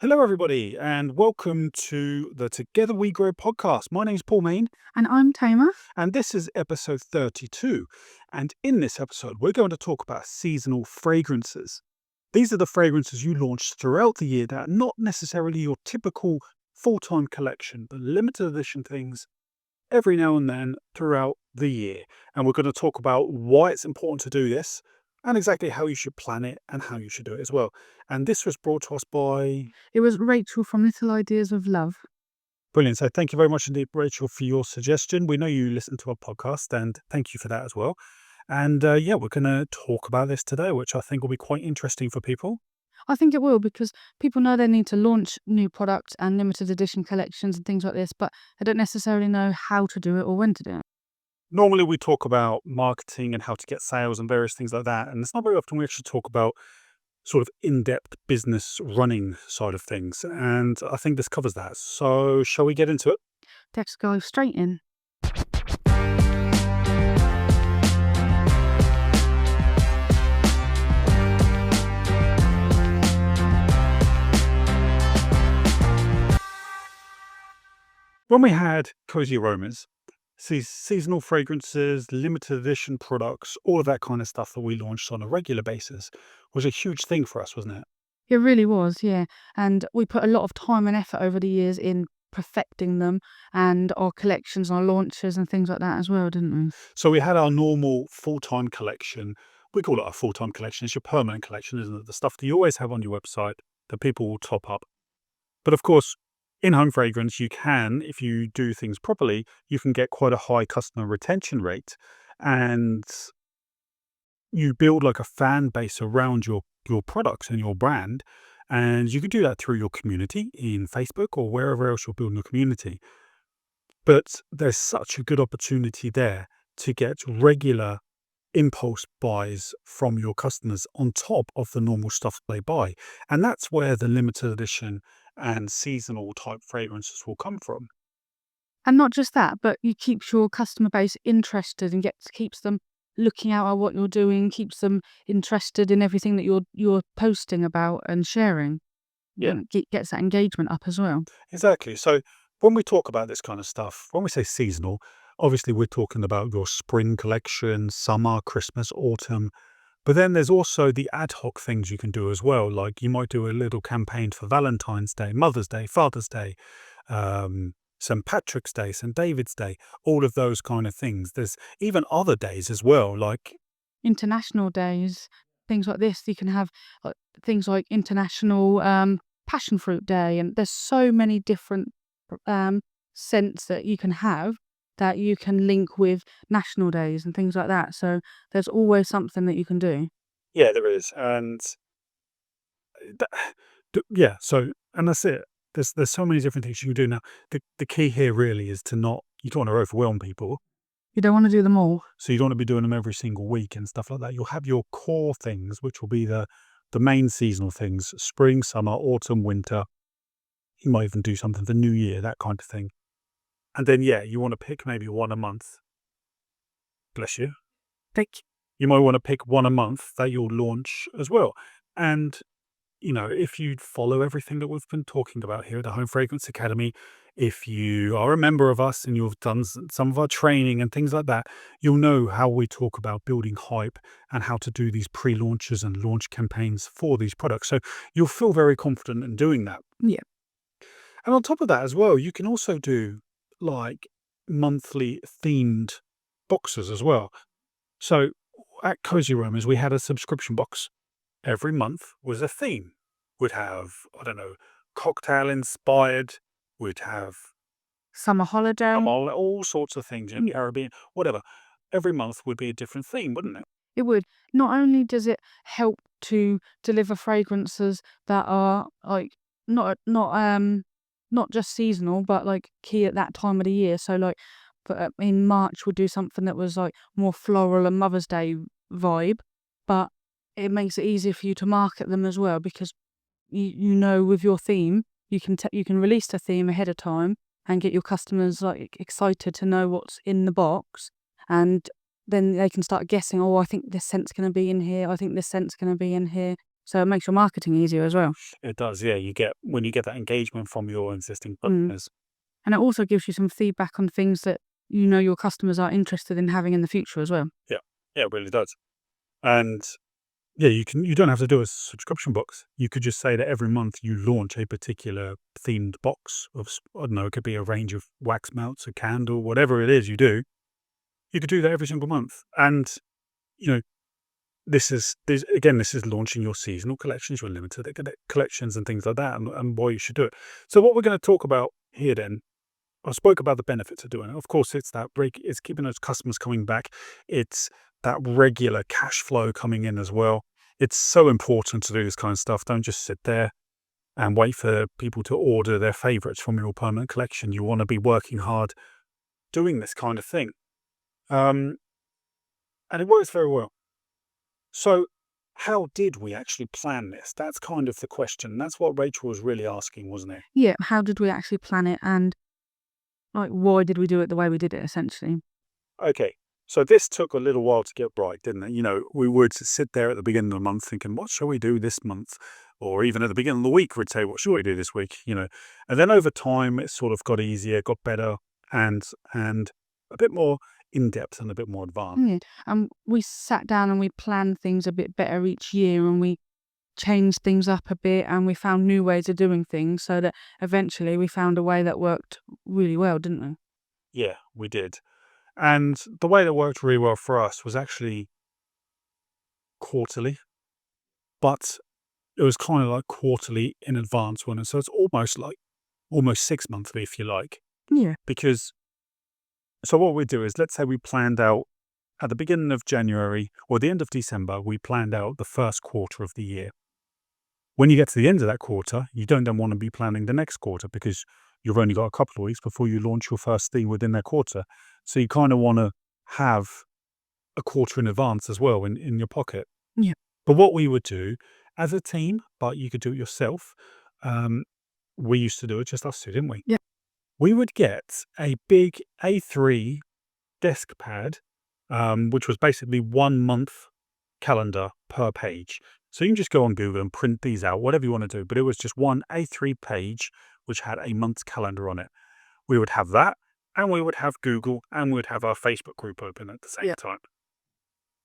Hello, everybody, and welcome to the Together We Grow podcast. My name's Paul Main, And I'm Tamer. and this is episode 32. And in this episode, we're going to talk about seasonal fragrances. These are the fragrances you launch throughout the year that are not necessarily your typical full time collection, but limited edition things every now and then throughout the year. And we're going to talk about why it's important to do this and exactly how you should plan it and how you should do it as well. And this was brought to us by It was Rachel from Little Ideas of Love. Brilliant. So thank you very much indeed, Rachel, for your suggestion. We know you listen to our podcast, and thank you for that as well. And yeah, we're going to talk about this today, which I think will be quite interesting for people. I think it will because people know they need to launch new products and limited edition collections and things like this, but they don't necessarily know how to do it or when to do it. Normally, we talk about marketing and how to get sales and various things like that. And it's not very often we actually talk about sort of in-depth business running side of things. And I think this covers that. So shall we get into it? Let's go straight in. When we had Cozy Aromas, seasonal fragrances, limited edition products, all of that kind of stuff that we launched on a regular basis was a huge thing for us, wasn't it? It really was, yeah. And we put a lot of time and effort over the years in perfecting them and our collections, our launches and things like that as well, didn't we? So we had our normal full-time collection. We call it our full-time collection. It's your permanent collection, isn't it? The stuff that you always have on your website that people will top up. But of course, in home fragrance, you can, if you do things properly, you can get quite a high customer retention rate. And you build like a fan base around your products and your brand, and you can do that through your community in Facebook or wherever else you're building a community. But there's such a good opportunity there to get regular impulse buys from your customers on top of the normal stuff they buy, and that's where the limited edition and seasonal type fragrances will come from. And not just that, but you keeps your customer base interested and keeps them looking out at what you're doing, keeps them interested in everything that you're posting about and sharing. Yeah, And it gets that engagement up as well. exactly. So when we talk about this kind of stuff, when we say seasonal, obviously we're talking about your spring collection, summer, Christmas, autumn. But then there's also the ad hoc things you can do as well. Like you might do a little campaign for Valentine's Day, Mother's Day, Father's Day, St. Patrick's Day, St. David's Day, all of those kind of things. There's even other days as well, like, International days, things like this. You can have things like International Passion Fruit Day, and there's so many different scents that you can have that you can link with national days and things like that. So there's always something that you can do. yeah, there is. And that, yeah, so, and that's it. There's so many different things you can do now. The key here really is to not, you don't want to overwhelm people. You don't want to do them all. So you don't want to be doing them every single week and stuff like that. You'll have your core things, which will be the main seasonal things: spring, summer, autumn, winter. You might even do something for New Year, that kind of thing. And then yeah, you want to pick maybe one a month. Bless you. Like, You might want to pick one a month that you'll launch as well. And if you follow everything that we've been talking about here at the Home Fragrance Academy, if you are a member of us and you've done some of our training and things like that, you'll know how we talk about building hype and how to do these pre-launches and launch campaigns for these products. So you'll feel very confident in doing that. yeah. And on top of that as well, you can also do like monthly themed boxes as well. So at Cozy Romans, we had a subscription box. Every month was a theme. We'd have, I don't know, cocktail inspired. We'd have Summer holiday. all sorts of things in Yeah. Caribbean, whatever. Every month would be a different theme, wouldn't it? It would. Not only does it help to deliver fragrances that are like not just seasonal, but like key at that time of the year. So like, but in March we'll do something that was like more floral and Mother's Day vibe, but it makes it easier for you to market them as well because you know with your theme you can release the theme ahead of time and get your customers like excited to know what's in the box, and then they can start guessing, oh, I think this scent's going to be in here, I think this scent's going to be in here. So it makes your marketing easier as well. It does, yeah. When you get that engagement from your existing Mm. customers. And it also gives you some feedback on things that you know your customers are interested in having in the future as well. Yeah, it really does. And yeah, you don't have to do a subscription box. You could just say that every month you launch a particular themed box of, I don't know, it could be a range of wax melts, a candle, whatever it is you do. You could do that every single month. And, you know, this is launching your seasonal collections, your limited collections and things like that, and why you should do it. So what we're going to talk about here then, I spoke about the benefits of doing it. Of course, it's keeping those customers coming back. It's that regular cash flow coming in as well. It's so important to do this kind of stuff. Don't just sit there and wait for people to order their favorites from your permanent collection. You want to be working hard doing this kind of thing. And it works very well. So how did we actually plan this? That's kind of the question. That's what Rachel was really asking, wasn't it? Yeah, how did we actually plan it, and like why did we do it the way we did it essentially? Okay, so this took a little while to get right, didn't it? You know, we would sit there at the beginning of the month thinking, what shall we do this month? Or even at the beginning of the week, we'd say, what shall we do this week? You know, and then over time, it sort of got easier, got better, and a bit more in depth and a bit more advanced. Yeah. And we sat down and we planned things a bit better each year, and we changed things up a bit, and we found new ways of doing things, so that eventually we found a way that worked really well, didn't we? Yeah, we did. And the way that worked really well for us was actually quarterly, but it was kind of like quarterly in advance one. And so it's almost 6 monthly, if you like, Yeah. because so what we do is, let's say we planned out at the beginning of January or the end of December, we planned out the first quarter of the year. When you get to the end of that quarter, you don't then want to be planning the next quarter because you've only got a couple of weeks before you launch your first thing within that quarter. So you kind of want to have a quarter in advance as well in your pocket. Yeah. But what we would do as a team, but you could do it yourself, we used to do it just us two, didn't we? Yeah. We would get a big A3 desk pad, which was basically 1 month calendar per page. So you can just go on Google and print these out, whatever you want to do. But it was just one A3 page, which had a month's calendar on it. We would have that, and we would have Google, and we would have our Facebook group open at the same time.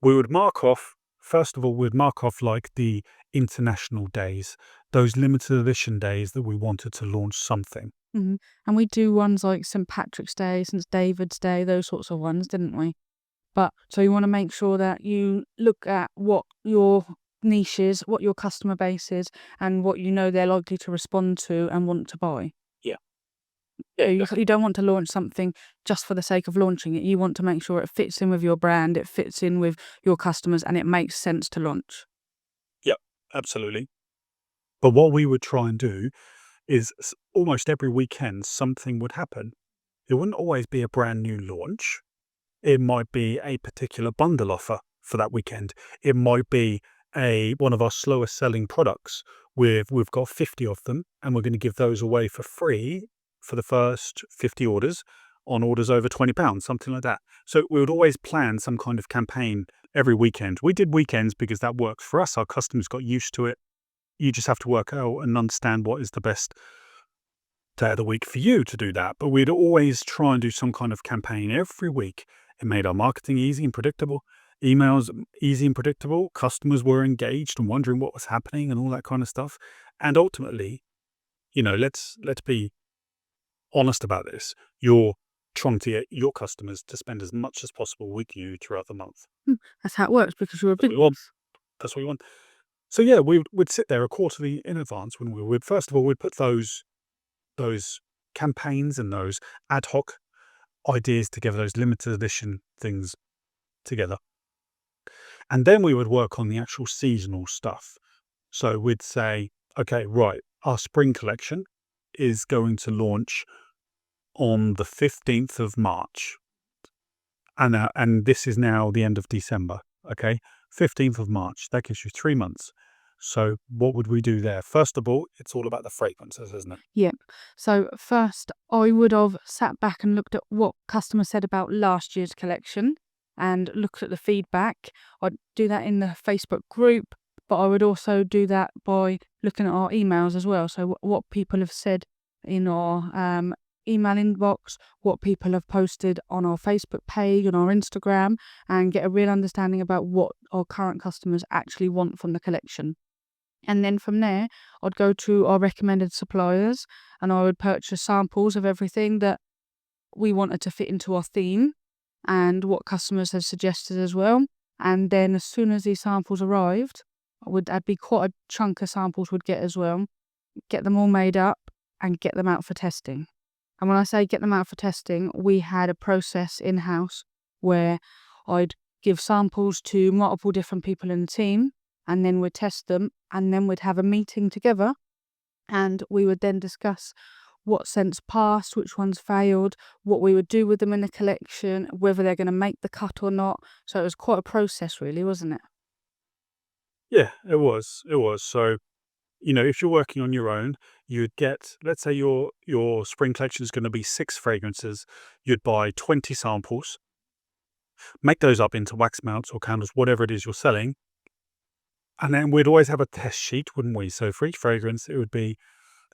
We would mark off, first of all, we'd mark off like the international days, those limited edition days that we wanted to launch something. And we do ones like St. Patrick's Day, St. David's Day, those sorts of ones, didn't we? But so you want to make sure that you look at what your niche is, what your customer base is, and what you know they're likely to respond to and want to buy. Yeah. You don't want to launch something just for the sake of launching it. You want to make sure it fits in with your brand, it fits in with your customers, and it makes sense to launch. Yep, absolutely. But what we would try and do is almost every weekend something would happen. It wouldn't always be a brand new launch. It might be a particular bundle offer for that weekend. It might be one of our slower selling products. We've got 50 of them, and we're going to give those away for free for the first 50 orders on orders over £20, something like that. So we would always plan some kind of campaign every weekend. We did weekends because that works for us. Our customers got used to it. You just have to work out and understand what is the best day of the week for you to do that. But we'd always try and do some kind of campaign every week. It made our marketing easy and predictable, emails easy and predictable. Customers were engaged and wondering what was happening and all that kind of stuff. And ultimately, you know, let's be honest about this. You're trying to get your customers to spend as much as possible with you throughout the month. That's how it works because you're a That's what we want. business. That's what we want. So yeah, we'd sit there a quarterly in advance when we would, first of all, we'd put those campaigns and those ad hoc ideas together, those limited edition things together. And then we would work on the actual seasonal stuff. So we'd say, okay, right, our spring collection is going to launch on the 15th of March. And this is now the end of December, okay? 15th of March, that gives you 3 months. So what would we do there? First of all, it's all about the fragrances, isn't it? Yep. So first, I would have sat back and looked at what customers said about last year's collection and looked at the feedback. I'd do that in the Facebook group, but I would also do that by looking at our emails as well. So what people have said in our email inbox, what people have posted on our Facebook page, on our Instagram, and get a real understanding about what our current customers actually want from the collection. And then from there, I'd go to our recommended suppliers and I would purchase samples of everything that we wanted to fit into our theme and what customers had suggested as well. And then as soon as these samples arrived, I'd be quite a chunk of samples would get as well, get them all made up and get them out for testing. And when I say get them out for testing, we had a process in-house where I'd give samples to multiple different people in the team and then we'd test them and then we'd have a meeting together and we would then discuss what scents passed, which ones failed, what we would do with them in the collection, whether they're going to make the cut or not. So it was quite a process really, wasn't it? Yeah, it was. It was. So, if you're working on your own, you'd get, let's say your spring collection is going to be 6 fragrances. You'd buy 20 samples, make those up into wax melts or candles, whatever it is you're selling. And then we'd always have a test sheet, wouldn't we? So for each fragrance, it would be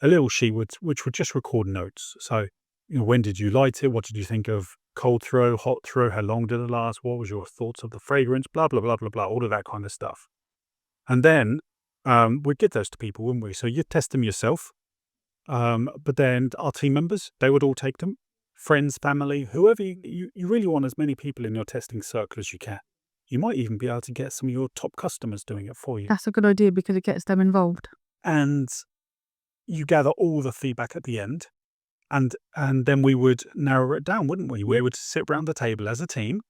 a little sheet which would just record notes. So, when did you light it? What did you think of cold throw, hot throw? How long did it last? What was your thoughts of the fragrance? Blah, blah, blah, blah, blah, all of that kind of stuff. And then we'd give those to people, wouldn't we? So you'd test them yourself. But then our team members, they would all take them. Friends, family, whoever you really want as many people in your testing circle as you can. You might even be able to get some of your top customers doing it for you. That's a good idea because it gets them involved. And you gather all the feedback at the end. And then we would narrow it down, wouldn't we? We would sit around the table as a team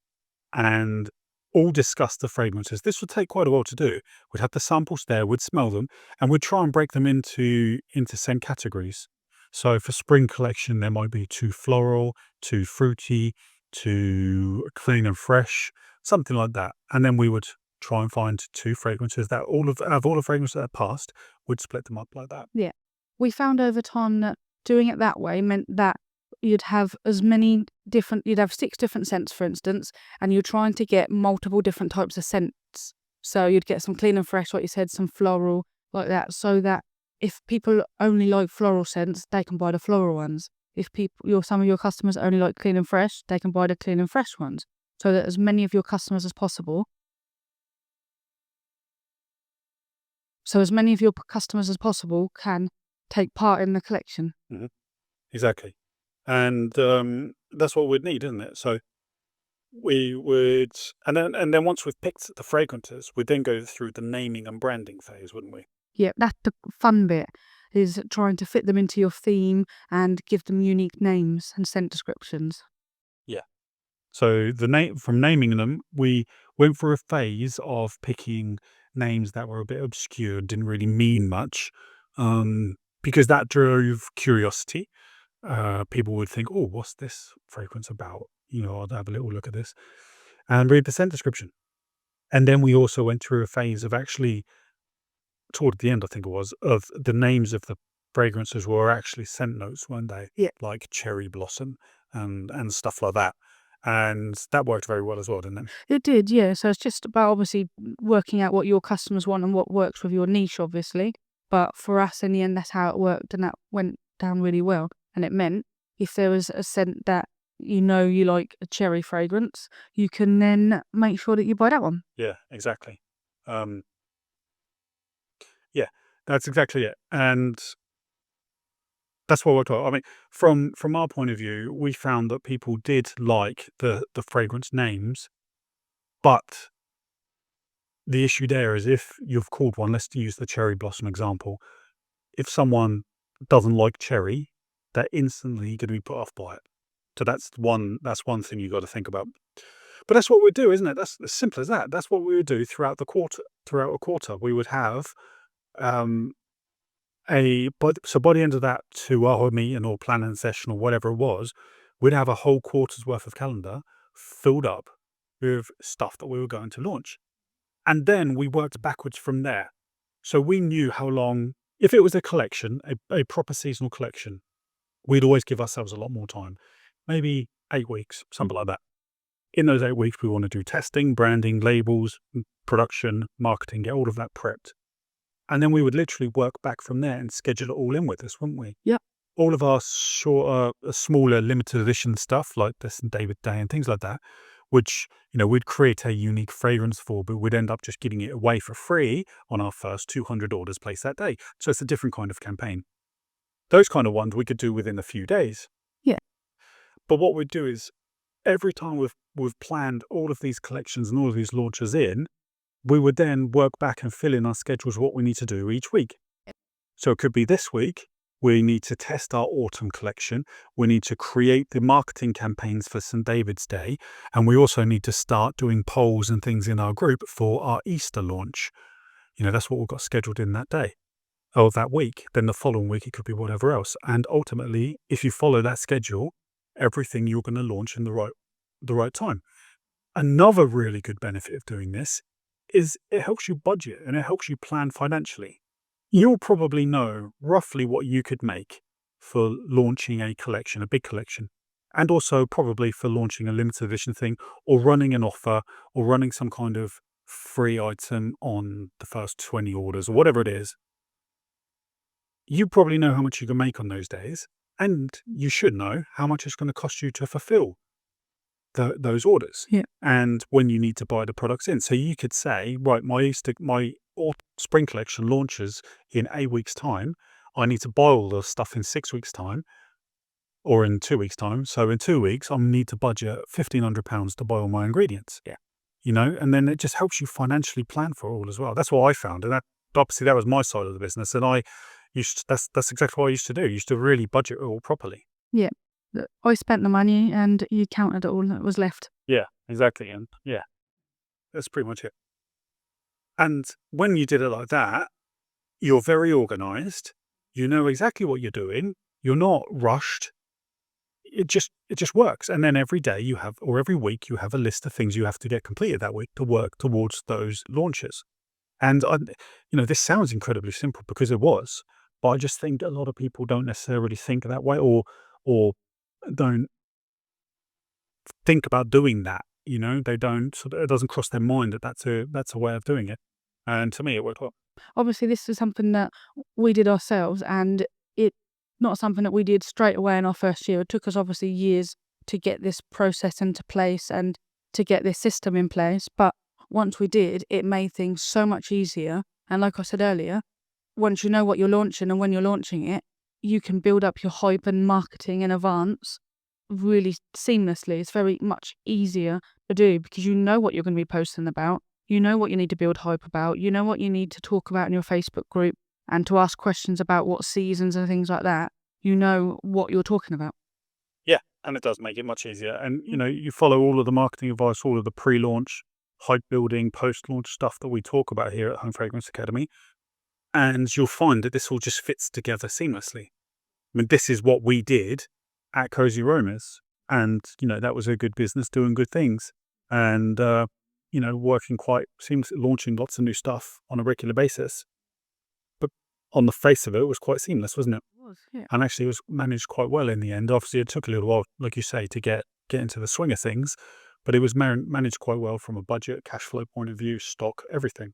and all discuss the fragrances. This would take quite a while to do. We'd have the samples there, we'd smell them, and we'd try and break them into scent categories. So for spring collection, there might be too floral, too fruity, too clean and fresh, something like that. And then we would try and find 2 fragrances that all of the fragrances that passed, we'd split them up like that. Yeah. We found over time that doing it that way meant that you'd have you'd have 6 different scents, for instance, and you're trying to get multiple different types of scents. So you'd get some clean and fresh, like you said, some floral, like that, so that if people only like floral scents, they can buy the floral ones. If some of your customers only like clean and fresh, they can buy the clean and fresh ones. So that as many of your customers as possible can take part in the collection. Mm-hmm. Exactly. And that's what we'd need, isn't it? So we would, and then once we've picked the fragrances, we'd then go through the naming and branding phase, wouldn't we? Yeah, that's the fun bit, is trying to fit them into your theme and give them unique names and scent descriptions. Yeah. So from naming them, we went through a phase of picking names that were a bit obscure, didn't really mean much, because that drove curiosity. People would think, oh, what's this fragrance about? I'll have a little look at this and read the scent description. And then we also went through a phase of actually, toward the end, I think it was, of the names of the fragrances were actually scent notes, weren't they? Yeah. Like cherry blossom and stuff like that. And that worked very well as well, didn't it? It did, yeah. So it's just about obviously working out what your customers want and what works with your niche, obviously. But for us, in the end, that's how it worked, and that went down really well. And it meant if there was a scent that you like a cherry fragrance, you can then make sure that you buy that one. Yeah, exactly. Yeah, that's exactly it. And that's what worked well. I mean, from our point of view, we found that people did like the fragrance names, but the issue there is if you've called one, let's use the cherry blossom example. If someone doesn't like cherry, they're instantly going to be put off by it. So that's one thing you've got to think about. But that's what we do, isn't it? That's as simple as that. That's what we would do throughout a quarter. We would have so by the end of that 2-hour meeting or planning session or whatever it was, we'd have a whole quarter's worth of calendar filled up with stuff that we were going to launch. And then we worked backwards from there. So we knew how long, if it was a collection, a proper seasonal collection, we'd always give ourselves a lot more time, maybe 8 weeks, something like that. In those 8 weeks, we want to do testing, branding, labels, production, marketing, get all of that prepped. And then we would literally work back from there and schedule it all in with us, wouldn't we? Yep. All of our shorter, smaller limited edition stuff like the St. David Day and things like that, which, we'd create a unique fragrance for, but we'd end up just giving it away for free on our first 200 orders placed that day. So it's a different kind of campaign. Those kind of ones we could do within a few days. Yeah. But what we'd do is every time we've planned all of these collections and all of these launches in, we would then work back and fill in our schedules what we need to do each week. So it could be this week, we need to test our autumn collection. We need to create the marketing campaigns for St. David's Day. And we also need to start doing polls and things in our group for our Easter launch. That's what we've got scheduled in that day or that week. Then the following week, it could be whatever else. And ultimately, if you follow that schedule, everything you're going to launch in the right time. Another really good benefit of doing this is it helps you budget and it helps you plan financially. You'll probably know roughly what you could make for launching a collection, a big collection, and also probably for launching a limited edition thing or running an offer or running some kind of free item on the first 20 orders or whatever it is. You probably know how much you can make on those days, and you should know how much it's going to cost you to fulfill those orders. Yeah. And when you need to buy the products in. So you could say, right, my spring collection launches in 8 weeks' time. I need to buy all the stuff in 6 weeks' time or in 2 weeks' time. So in 2 weeks, I need to budget £1,500 to buy all my ingredients. Yeah. And then it just helps you financially plan for all as well. That's what I found. And obviously that was my side of the business. And that's exactly what I used to do. I used to really budget it all properly. Yeah. I spent the money and you counted it all that was left. Yeah, exactly. And yeah, that's pretty much it. And when you did it like that, you're very organized. You know exactly what you're doing. You're not rushed. It just works. And then every day every week you have a list of things you have to get completed that week to work towards those launches. And this sounds incredibly simple because it was, but I just think a lot of people don't necessarily think that way or don't think about doing that. They don't. It doesn't cross their mind that that's a way of doing it. And to me, it worked well. Obviously, this is something that we did ourselves, and it not something that we did straight away in our first year. It took us obviously years to get this process into place and to get this system in place. But once we did, it made things so much easier. And like I said earlier, once you know what you're launching and when you're launching it, you can build up your hype and marketing in advance really seamlessly. It's very much easier to do because you know what you're going to be posting about. You know what you need to build hype about. You know what you need to talk about in your Facebook group and to ask questions about what seasons and things like that. You know what you're talking about. Yeah, and it does make it much easier. And, you follow all of the marketing advice, all of the pre-launch, hype building, post-launch stuff that we talk about here at Home Fragrance Academy. And you'll find that this all just fits together seamlessly. I mean, this is what we did at Cozy Aromas. And, that was a good business doing good things. And, working quite seamlessly, launching lots of new stuff on a regular basis. But on the face of it, it was quite seamless, wasn't it? It was, yeah. And actually, it was managed quite well in the end. Obviously, it took a little while, like you say, to get into the swing of things. But it was managed quite well from a budget, cash flow point of view, stock, everything.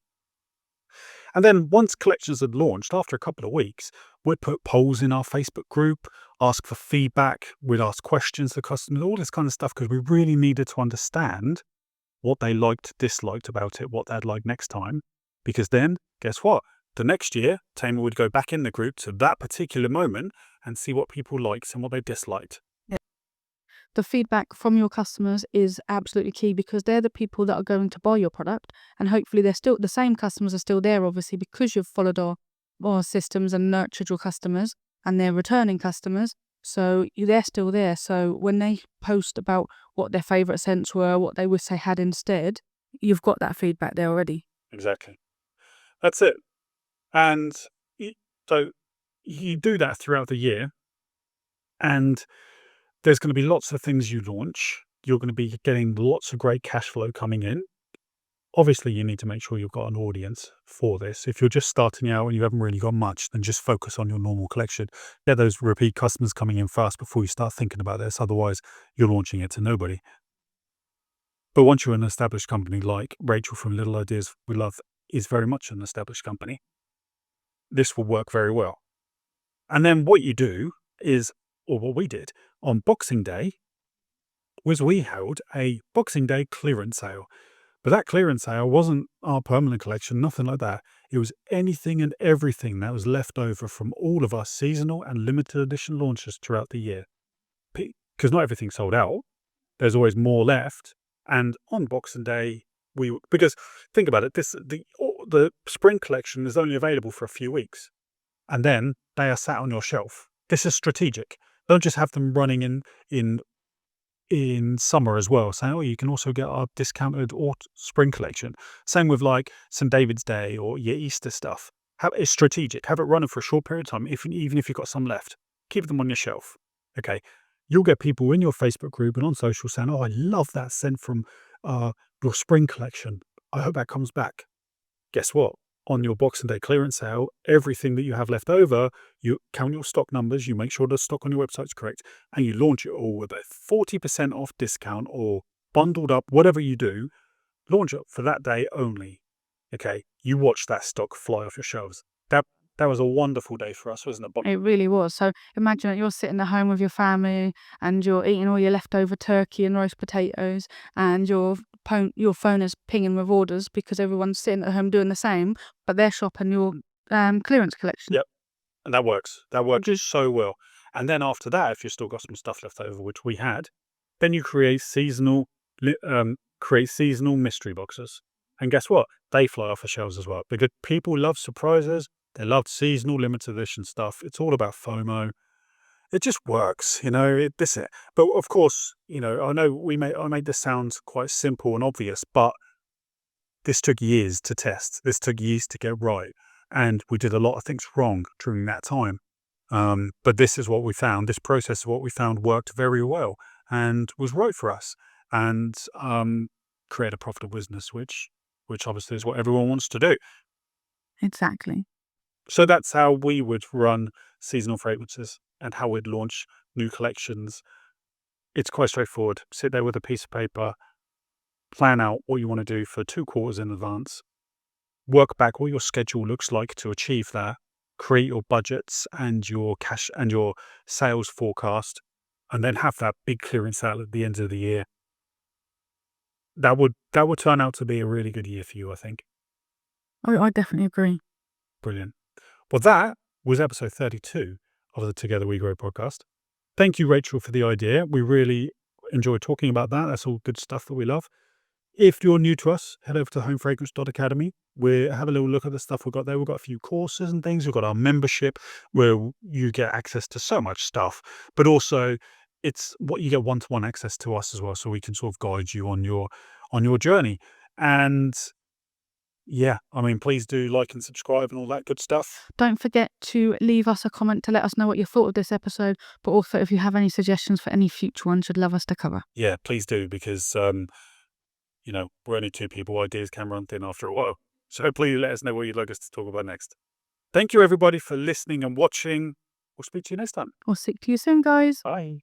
And then once collections had launched, after a couple of weeks, we'd put polls in our Facebook group, ask for feedback, we'd ask questions to customers, all this kind of stuff, because we really needed to understand what they liked, disliked about it, what they'd like next time. Because then, guess what? The next year, Tamer would go back in the group to that particular moment and see what people liked and what they disliked. The feedback from your customers is absolutely key because they're the people that are going to buy your product, and hopefully they're still the same customers are still there, obviously, because you've followed our systems and nurtured your customers, and they're returning customers. So they're still there. So when they post about what their favourite scents were, what they wish they had instead, you've got that feedback there already. Exactly. That's it. And so you do that throughout the year, and there's going to be lots of things you launch. You're going to be getting lots of great cash flow coming in. Obviously, you need to make sure you've got an audience for this. If you're just starting out and you haven't really got much, then just focus on your normal collection. Get those repeat customers coming in first before you start thinking about this. Otherwise, you're launching it to nobody. But once you're an established company, like Rachel from Little Ideas We Love is very much an established company, this will work very well. And then what you do is, or what we did on Boxing Day, was we held a Boxing Day clearance sale. But that clearance sale wasn't our permanent collection, nothing like that. It was anything and everything that was left over from all of our seasonal and limited edition launches throughout the year. Because not everything sold out. There's always more left. And on Boxing Day, because think about it, the spring collection is only available for a few weeks. And then they are sat on your shelf. This is strategic. Don't just have them running in summer as well, saying, oh, you can also get our discounted spring collection. Same with like St. David's Day or your Easter stuff. It's strategic. Have it running for a short period of time, even if you've got some left. Keep them on your shelf. Okay. You'll get people in your Facebook group and on social saying, oh, I love that scent from your spring collection. I hope that comes back. Guess what? On your Boxing Day clearance sale, everything that you have left over, you count your stock numbers, you make sure the stock on your website is correct, and you launch it all with a 40% off discount or bundled up, whatever you do, launch it for that day only. Okay, you watch that stock fly off your shelves. That was a wonderful day for us, wasn't it, Bob? It really was. So imagine that you're sitting at home with your family and you're eating all your leftover turkey and roast potatoes, and your phone is pinging with orders because everyone's sitting at home doing the same, but they're shopping your clearance collection. Yep. And that works. That works Good. so well. And then after that, if you've still got some stuff left over, which we had, then you create seasonal mystery boxes. And guess what? They fly off the shelves as well, because people love surprises. They love seasonal limited edition stuff. It's all about FOMO. It just works, But of course, I know I made this sound quite simple and obvious, but this took years to test. This took years to get right. And we did a lot of things wrong during that time. But this is what we found. This process is what we found worked very well and was right for us, and create a profitable business, which obviously is what everyone wants to do. Exactly. So that's how we would run seasonal fragrances and how we'd launch new collections. It's quite straightforward. Sit there with a piece of paper, plan out what you want to do for 2 quarters in advance, work back what your schedule looks like to achieve that, create your budgets and your cash and your sales forecast, and then have that big clearance sale at the end of the year. That would turn out to be a really good year for you, I think. I definitely agree. Brilliant. Well, that was episode 32 of the Together We Grow podcast. Thank you, Rachel, for the idea. We really enjoyed talking about that. That's all good stuff that we love. If you're new to us, head over to homefragrance.academy. Have a little look at the stuff we've got there. We've got a few courses and things. We've got our membership where you get access to so much stuff, but also it's what you get one-to-one access to us as well, so we can sort of guide you on your journey. And yeah, please do like and subscribe and all that good stuff. Don't forget to leave us a comment to let us know what you thought of this episode, but also if you have any suggestions for any future ones you'd love us to cover. Yeah, please do, because we're only 2 people. Ideas can run thin after a while. So please let us know what you'd like us to talk about next. Thank you, everybody, for listening and watching. We'll speak to you next time. We'll speak to you soon, guys. Bye.